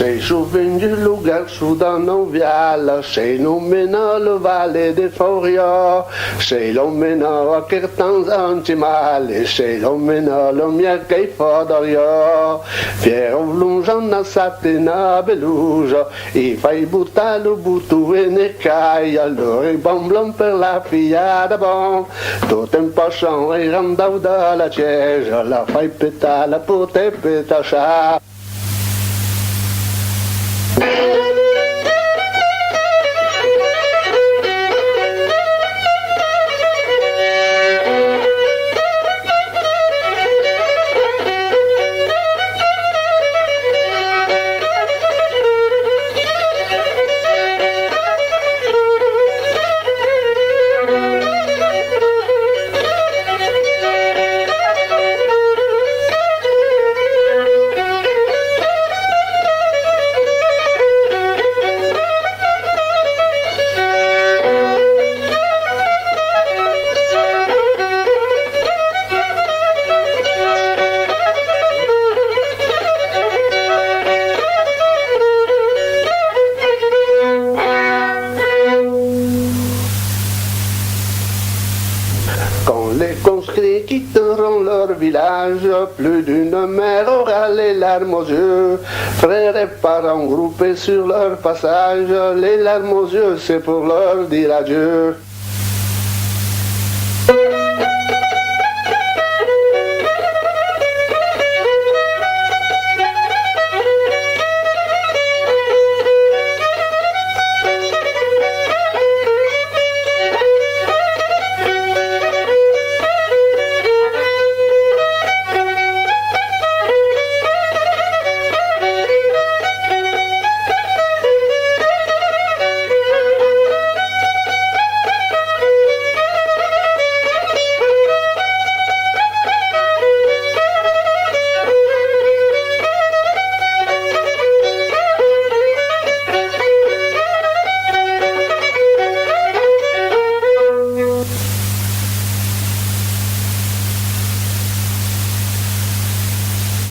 Sei vem de lugar sudanuvial, sei nomina le vale de Foria, sei l'omena a kertans antimale, sei l'omena le mia che fodaria, fiero vlungiana satina beluja, e fai buttalo buttu e ne cai, allora i bamblam per la figlia da bon, tout un pochon e randau da la ciege, la fai petala pour te petacha. Quand les conscrits quitteront leur village, plus d'une mère aura les larmes aux yeux. Frères et parents groupés sur leur passage, les larmes aux yeux, c'est pour leur dire adieu.